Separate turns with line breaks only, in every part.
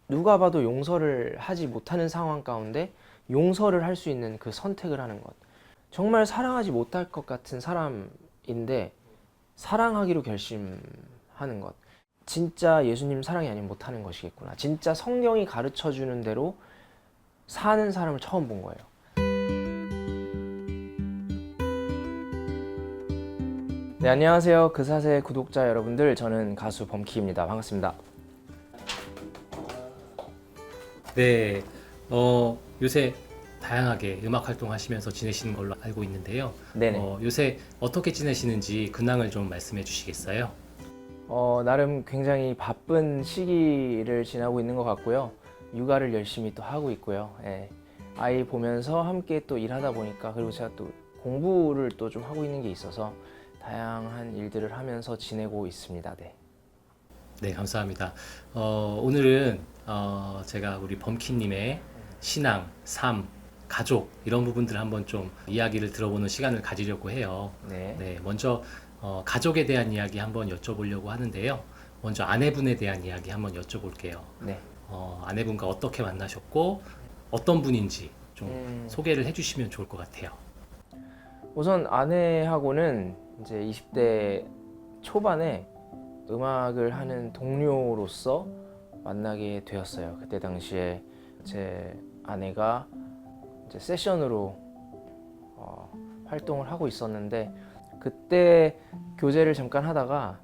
누가 봐도 용서를 하지 못하는 상황 가운데 용서를 할 수 있는 그 선택을 하는 것. 정말 사랑하지 못할 것 같은 사람인데 사랑하기로 결심하는 것. 진짜 예수님 사랑이 아니면 못하는 것이겠구나. 진짜 성경이 가르쳐 주는 대로 사는 사람을 처음 본 거예요. 네, 안녕하세요. 그사세 구독자 여러분들. 저는 가수 범키입니다. 반갑습니다.
네, 요새 다양하게 음악 활동하시면서 지내시는 걸로 알고 있는데요.
네네.
요새 어떻게 지내시는지 근황을 좀 말씀해 주시겠어요?
나름 굉장히 바쁜 시기를 지나고 있는 것 같고요. 육아를 열심히 또 하고 있고요. 예. 아이 보면서 함께 또 일하다 보니까, 그리고 제가 또 공부를 또 좀 하고 있는 게 있어서 다양한 일들을 하면서 지내고 있습니다. 네.
네, 감사합니다. 오늘은 제가 우리 범키님의 신앙, 삶, 가족 이런 부분들을 한번 좀 이야기를 들어보는 시간을 가지려고 해요.
네.
네, 먼저 가족에 대한 이야기 한번 여쭤보려고 하는데요. 먼저 아내분에 대한 이야기 한번 여쭤볼게요.
네.
아내분과 어떻게 만나셨고 어떤 분인지 좀
음,
소개를 해주시면 좋을 것 같아요.
우선 아내하고는 이제 20대 초반에 음악을 하는 동료로서 만나게 되었어요. 그때 당시에 제 아내가 이제 세션으로 활동을 하고 있었는데, 그때 교제를 잠깐 하다가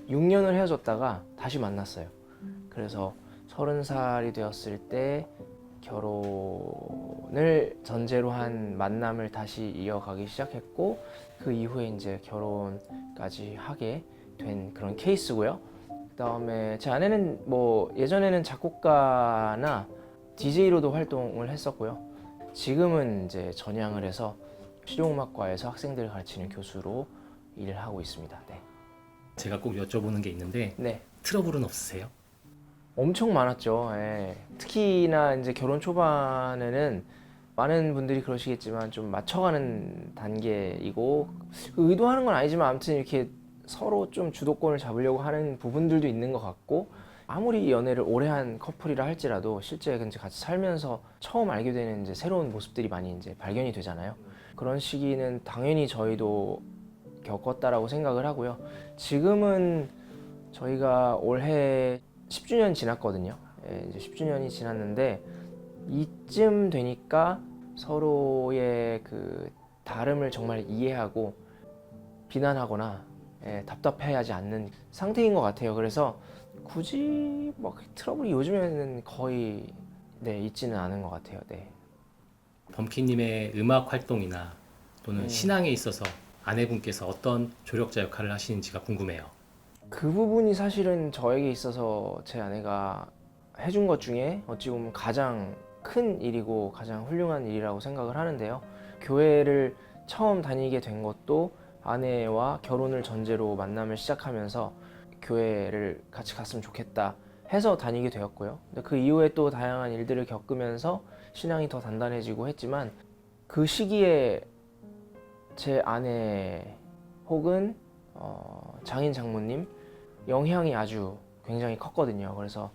6년을 헤어졌다가 다시 만났어요. 그래서 30살이 되었을 때 결혼을 전제로 한 만남을 다시 이어가기 시작했고, 그 이후에 이제 결혼까지 하게 된 그런 케이스고요. 그다음에 제 아내는 뭐 예전에는 작곡가나 DJ로도 활동을 했었고요. 지금은 이제 전향을 해서 실용음악과에서 학생들을 가르치는 교수로 일을 하고 있습니다. 네.
제가 꼭 여쭤보는 게 있는데
네.
트러블은 없으세요?
엄청 많았죠. 예. 특히나 이제 결혼 초반에는 많은 분들이 그러시겠지만 좀 맞춰가는 단계이고, 의도하는 건 아니지만 아무튼 이렇게 서로 좀 주도권을 잡으려고 하는 부분들도 있는 것 같고, 아무리 연애를 오래 한 커플이라 할지라도 실제 이제 같이 살면서 처음 알게 되는 이제 새로운 모습들이 많이 이제 발견이 되잖아요. 그런 시기는 당연히 저희도 겪었다라고 생각을 하고요. 지금은 저희가 올해 10주년 지났거든요. 예, 이제 10주년이 지났는데 이쯤 되니까 서로의 그 다름을 정말 이해하고 비난하거나 답답해하지 않는 상태인 것 같아요. 그래서 굳이 막 트러블이 요즘에는 거의 있지는 않은 것 같아요. 네.
범키님의 음악 활동이나 또는
음.
신앙에 있어서 아내분께서 어떤 조력자 역할을 하시는지가 궁금해요.
그 부분이 사실은 저에게 있어서 제 아내가 해준 것 중에 어찌 보면 가장 큰 일이고 가장 훌륭한 일이라고 생각을 하는데요. 교회를 처음 다니게 된 것도 아내와 결혼을 전제로 만남을 시작하면서 교회를 같이 갔으면 좋겠다 해서 다니게 되었고요. 근데 그 이후에 또 다양한 일들을 겪으면서 신앙이 더 단단해지고 했지만, 그 시기에 제 아내 혹은 장인 장모님 영향이 아주 굉장히 컸거든요. 그래서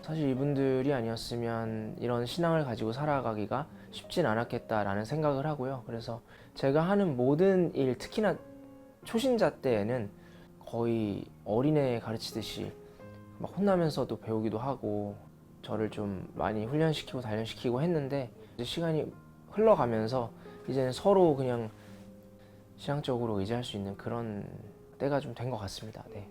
사실 이분들이 아니었으면 이런 신앙을 가지고 살아가기가 쉽진 않았겠다라는 생각을 하고요. 그래서 제가 하는 모든 일, 특히나 초신자 때에는 거의 어린애 가르치듯이 막 혼나면서도 배우기도 하고 저를 좀 많이 훈련시키고 단련시키고 했는데, 이제 시간이 흘러가면서 이제는 서로 그냥 신앙적으로 의지할 수 있는 그런 때가 좀 된 것 같습니다. 네.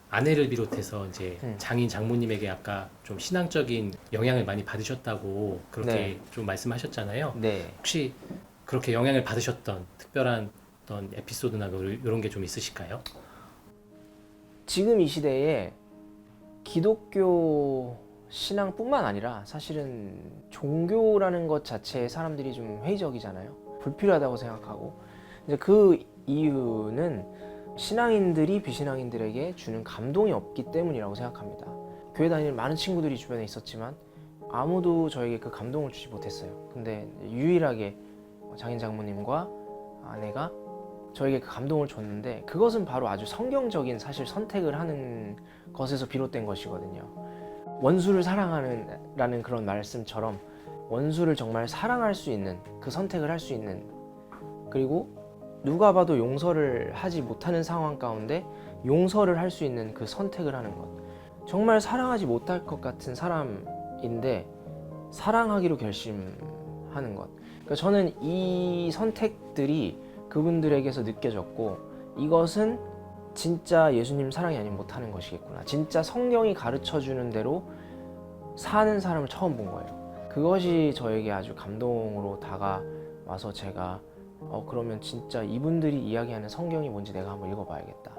아내를 비롯해서 이제
음.
장인 장모님에게 아까 좀 신앙적인 영향을 많이 받으셨다고 그렇게
네.
좀 말씀하셨잖아요.
네.
혹시 그렇게 영향을 받으셨던 특별한 어떤 에피소드나 이런 게 좀 있으실까요?
지금 이 시대에 기독교 신앙뿐만 아니라 사실은 종교라는 것 자체에 사람들이 좀 회의적이잖아요. 불필요하다고 생각하고, 이제 그 이유는 신앙인들이 비신앙인들에게 주는 감동이 없기 때문이라고 생각합니다. 교회 다니는 많은 친구들이 주변에 있었지만 아무도 저에게 그 감동을 주지 못했어요. 근데 유일하게 장인 장모님과 아내가 저에게 그 감동을 줬는데, 그것은 바로 아주 성경적인 사실 선택을 하는 것에서 비롯된 것이거든요. 원수를 사랑하는 라는 그런 말씀처럼 원수를 정말 사랑할 수 있는 그 선택을 할 수 있는, 그리고 누가 봐도 용서를 하지 못하는 상황 가운데 용서를 할 수 있는 그 선택을 하는 것. 정말 사랑하지 못할 것 같은 사람인데 사랑하기로 결심하는 것. 그러니까 저는 이 선택들이 그분들에게서 느껴졌고, 이것은 진짜 예수님 사랑이 아니면 못하는 것이겠구나, 진짜 성경이 가르쳐주는 대로 사는 사람을 처음 본 거예요. 그것이 저에게 아주 감동으로 다가와서 제가 그러면 진짜 이분들이 이야기하는 성경이 뭔지 내가 한번 읽어봐야겠다,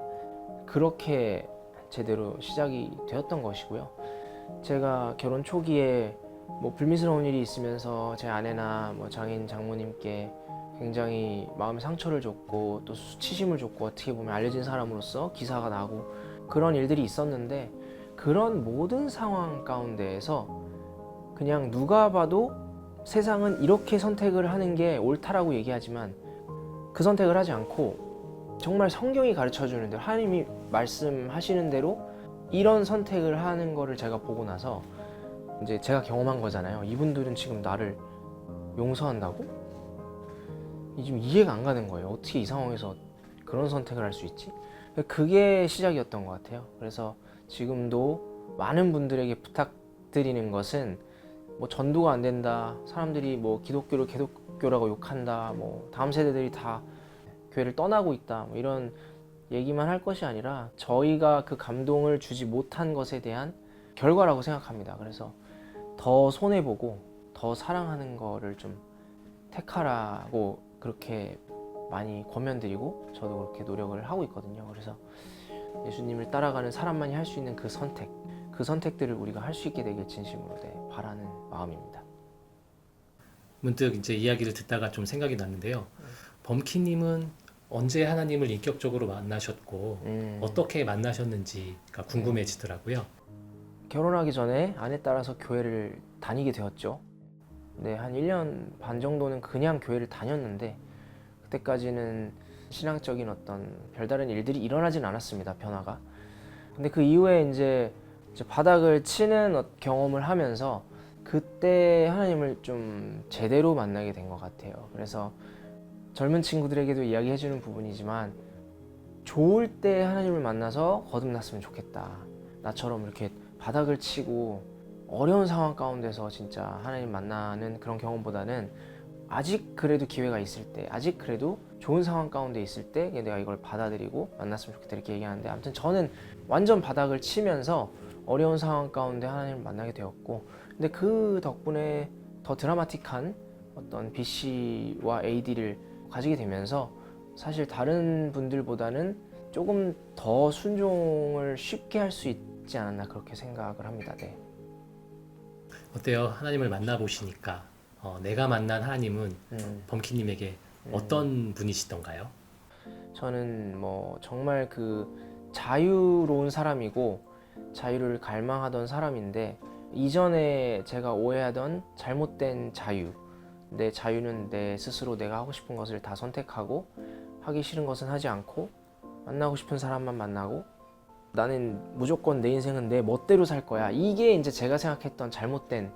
그렇게 제대로 시작이 되었던 것이고요. 제가 결혼 초기에 뭐 불미스러운 일이 있으면서 제 아내나 뭐 장인 장모님께 굉장히 마음의 상처를 줬고 또 수치심을 줬고, 어떻게 보면 알려진 사람으로서 기사가 나고 그런 일들이 있었는데, 그런 모든 상황 가운데에서 그냥 누가 봐도 세상은 이렇게 선택을 하는 게 옳다라고 얘기하지만 그 선택을 하지 않고 정말 성경이 가르쳐주는 대로, 하나님이 말씀하시는 대로 이런 선택을 하는 거를 제가 보고 나서 이제 제가 경험한 거잖아요. 이분들은 지금 나를 용서한다고? 지금 이해가 안 가는 거예요. 어떻게 이 상황에서 그런 선택을 할 수 있지? 그게 시작이었던 것 같아요. 그래서 지금도 많은 분들에게 부탁드리는 것은, 뭐 전도가 안 된다, 사람들이 뭐 기독교를 개독교라고 욕한다, 뭐 다음 세대들이 다 교회를 떠나고 있다, 뭐 이런 얘기만 할 것이 아니라 저희가 그 감동을 주지 못한 것에 대한 결과라고 생각합니다. 그래서 더 손해보고 더 사랑하는 거를 좀 택하라고 그렇게 많이 권면드리고, 저도 그렇게 노력을 하고 있거든요. 그래서 예수님을 따라가는 사람만이 할 수 있는 그 선택, 그 선택들을 우리가 할 수 있게 되길 진심으로 바라는 마음입니다.
문득 이제 이야기를 듣다가 좀 생각이 났는데요. 범키님은 언제 하나님을 인격적으로 만나셨고 어떻게 만나셨는지가 궁금해지더라고요.
결혼하기 전에 아내 따라서 교회를 다니게 되었죠. 네, 한 1년 반 정도는 그냥 교회를 다녔는데, 그때까지는 신앙적인 어떤 별다른 일들이 일어나진 않았습니다, 변화가. 근데 그 이후에 이제 바닥을 치는 경험을 하면서 그때 하나님을 좀 제대로 만나게 된 것 같아요. 그래서 젊은 친구들에게도 이야기해주는 부분이지만, 좋을 때 하나님을 만나서 거듭났으면 좋겠다. 나처럼 이렇게 바닥을 치고 어려운 상황 가운데서 진짜 하나님 만나는 그런 경험보다는 아직 그래도 기회가 있을 때, 아직 그래도 좋은 상황 가운데 있을 때 내가 이걸 받아들이고 만났으면 좋겠다, 이렇게 얘기하는데, 아무튼 저는 완전 바닥을 치면서 어려운 상황 가운데 하나님을 만나게 되었고, 근데 그 덕분에 더 드라마틱한 어떤 BC와 AD를 가지게 되면서 사실 다른 분들보다는 조금 더 순종을 쉽게 할 수 있지 않았나, 그렇게 생각을 합니다. 네.
어때요? 하나님을 만나보시니까 내가 만난 하나님은 범키님에게 어떤 분이시던가요?
저는 뭐 정말 그 자유로운 사람이고 자유를 갈망하던 사람인데, 이전에 제가 오해하던 잘못된 자유, 내 자유는 내 스스로 내가 하고 싶은 것을 다 선택하고 하기 싫은 것은 하지 않고 만나고 싶은 사람만 만나고 나는 무조건 내 인생은 내 멋대로 살 거야, 이게 이제 제가 생각했던 잘못된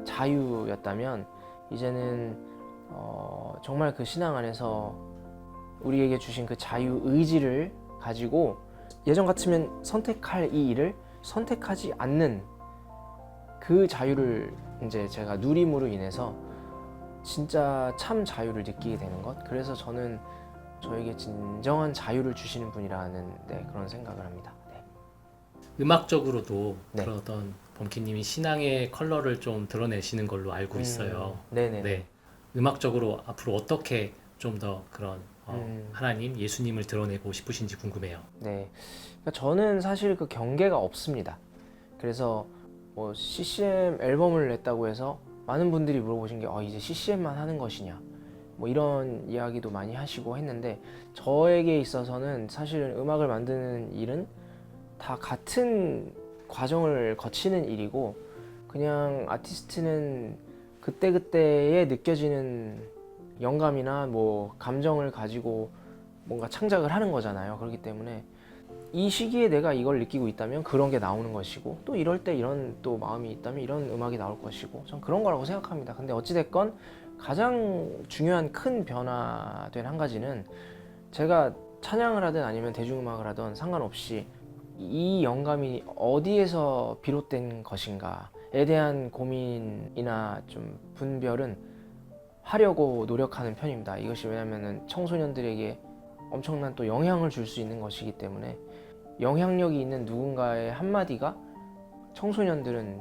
자유였다면, 이제는 정말 그 신앙 안에서 우리에게 주신 그 자유 의지를 가지고 예전 같으면 선택할 이 일을 선택하지 않는 그 자유를 이제 제가 누림으로 인해서 진짜 참 자유를 느끼게 되는 것. 그래서 저는 저에게 진정한 자유를 주시는 분이라는 그런 생각을 합니다. 네.
음악적으로도
네.
그러던 범키님이 신앙의 컬러를 좀 드러내시는 걸로 알고 있어요.
네네.
네. 음악적으로 앞으로 어떻게 좀 더 그런 하나님, 예수님을 드러내고 싶으신지 궁금해요.
네. 그러니까 저는 사실 그 경계가 없습니다. 그래서 뭐 CCM 앨범을 냈다고 해서 많은 분들이 물어보신 게 이제 CCM만 하는 것이냐, 뭐 이런 이야기도 많이 하시고 했는데, 저에게 있어서는 사실은 음악을 만드는 일은 다 같은 과정을 거치는 일이고, 그냥 아티스트는 그때그때에 느껴지는 영감이나 뭐 감정을 가지고 뭔가 창작을 하는 거잖아요. 그렇기 때문에 이 시기에 내가 이걸 느끼고 있다면 그런 게 나오는 것이고, 또 이럴 때 이런 또 마음이 있다면 이런 음악이 나올 것이고, 전 그런 거라고 생각합니다. 근데 어찌됐건 가장 중요한 큰 변화된 한 가지는, 제가 찬양을 하든 아니면 대중음악을 하든 상관없이 이 영감이 어디에서 비롯된 것인가에 대한 고민이나 좀 분별은 하려고 노력하는 편입니다. 이것이 왜냐면은 청소년들에게 엄청난 또 영향을 줄 수 있는 것이기 때문에, 영향력이 있는 누군가의 한마디가 청소년들은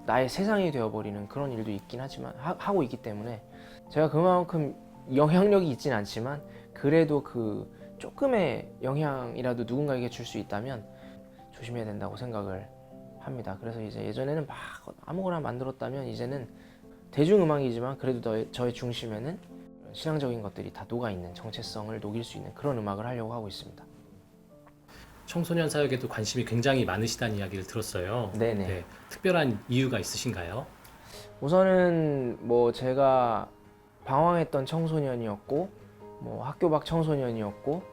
나의 세상이 되어버리는 그런 일도 있긴 하지만 하고 있기 때문에, 제가 그만큼 영향력이 있진 않지만 그래도 그 조금의 영향이라도 누군가에게 줄 수 있다면 조심해야 된다고 생각을 합니다. 그래서 이제 예전에는 막 아무거나 만들었다면, 이제는 대중음악이지만 그래도 저의 중심에는 신앙적인 것들이 다 녹아있는, 정체성을 녹일 수 있는 그런 음악을 하려고 하고 있습니다.
청소년 사역에도 관심이 굉장히 많으시다는 이야기를 들었어요.
네네.
네, 특별한 이유가 있으신가요?
우선은 뭐 제가 방황했던 청소년이었고, 뭐 학교 밖 청소년이었고,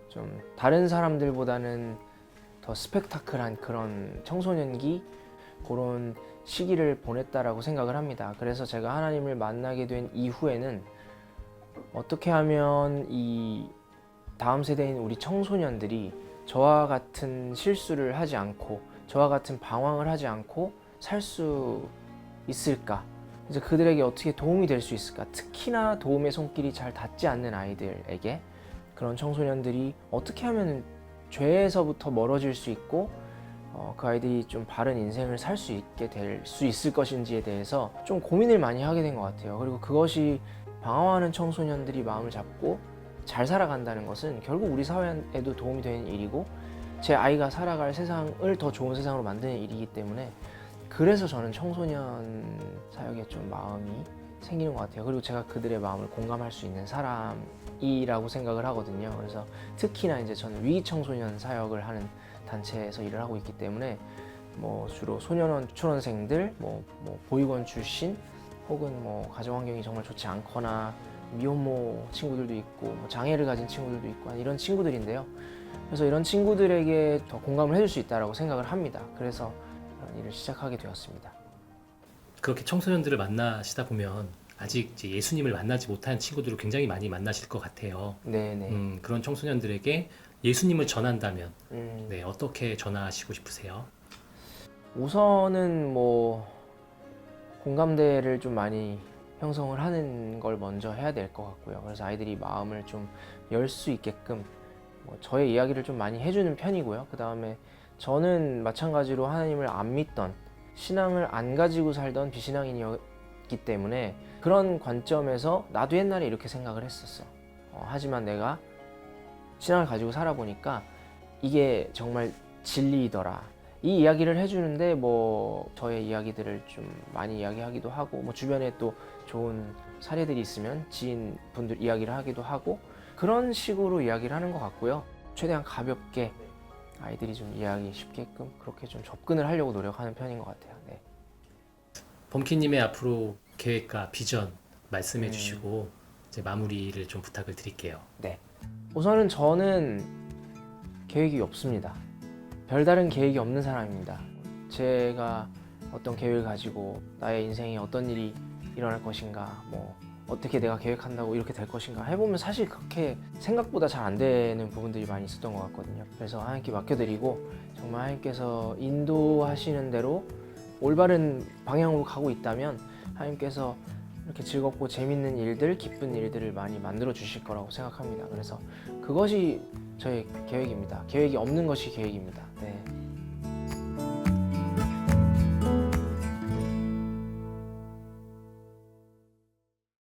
좀 다른 사람들보다는 더 스펙타클한 그런 청소년기, 그런 시기를 보냈다라고 생각을 합니다. 그래서 제가 하나님을 만나게 된 이후에는 어떻게 하면 이 다음 세대인 우리 청소년들이 저와 같은 실수를 하지 않고, 저와 같은 방황을 하지 않고 살 수 있을까? 이제 그들에게 어떻게 도움이 될 수 있을까? 특히나 도움의 손길이 잘 닿지 않는 아이들에게, 그런 청소년들이 어떻게 하면 죄에서부터 멀어질 수 있고, 그 아이들이 좀 바른 인생을 살 수 있게 될 수 있을 것인지에 대해서 좀 고민을 많이 하게 된 것 같아요. 그리고 그것이 방황하는 청소년들이 마음을 잡고 잘 살아간다는 것은 결국 우리 사회에도 도움이 되는 일이고, 제 아이가 살아갈 세상을 더 좋은 세상으로 만드는 일이기 때문에, 그래서 저는 청소년 사역에 좀 마음이 생기는 것 같아요. 그리고 제가 그들의 마음을 공감할 수 있는 사람이라고 생각을 하거든요. 그래서 특히나 이제 저는 위기 청소년 사역을 하는 단체에서 일을 하고 있기 때문에, 뭐 주로 소년원 유치원생들, 뭐 보육원 출신, 혹은 뭐 가정 환경이 정말 좋지 않거나 미혼모 친구들도 있고, 뭐 장애를 가진 친구들도 있고, 이런 친구들인데요. 그래서 이런 친구들에게 더 공감을 해줄 수 있다고 생각을 합니다. 그래서 그런 일을 시작하게 되었습니다.
그렇게 청소년들을 만나시다 보면 아직 이제 예수님을 만나지 못한 친구들을 굉장히 많이 만나실 것 같아요.
네네.
그런 청소년들에게 예수님을 전한다면
음,
네, 어떻게 전하시고 싶으세요?
우선은 뭐 공감대를 좀 많이 형성을 하는 걸 먼저 해야 될 것 같고요. 그래서 아이들이 마음을 좀 열 수 있게끔 뭐 저의 이야기를 좀 많이 해주는 편이고요. 그 다음에 저는 마찬가지로 하나님을 안 믿던, 신앙을 안 가지고 살던 비신앙인이었기 때문에, 그런 관점에서 나도 옛날에 이렇게 생각을 했었어. 하지만 내가 신앙을 가지고 살아보니까 이게 정말 진리이더라. 이 이야기를 해주는데, 뭐 저의 이야기들을 좀 많이 이야기하기도 하고, 뭐 주변에 또 좋은 사례들이 있으면 지인분들 이야기를 하기도 하고, 그런 식으로 이야기를 하는 것 같고요. 최대한 가볍게 아이들이 좀 이해하기 쉽게끔 그렇게 좀 접근을 하려고 노력하는 편인 것 같아요. 네.
범키님의 앞으로 계획과 비전 말씀해 주시고 이제 마무리를 좀 부탁을 드릴게요.
네. 우선은 저는 계획이 없습니다. 별다른 계획이 없는 사람입니다. 제가 어떤 계획을 가지고 나의 인생에 어떤 일이 일어날 것인가, 뭐 어떻게 내가 계획한다고 이렇게 될 것인가 해보면 사실 그렇게 생각보다 잘 안 되는 부분들이 많이 있었던 것 같거든요. 그래서 하나님께 맡겨드리고, 정말 하나님께서 인도하시는 대로 올바른 방향으로 가고 있다면 하나님께서 이렇게 즐겁고 재밌는 일들, 기쁜 일들을 많이 만들어 주실 거라고 생각합니다. 그래서 그것이 저의 계획입니다. 계획이 없는 것이 계획입니다. 네.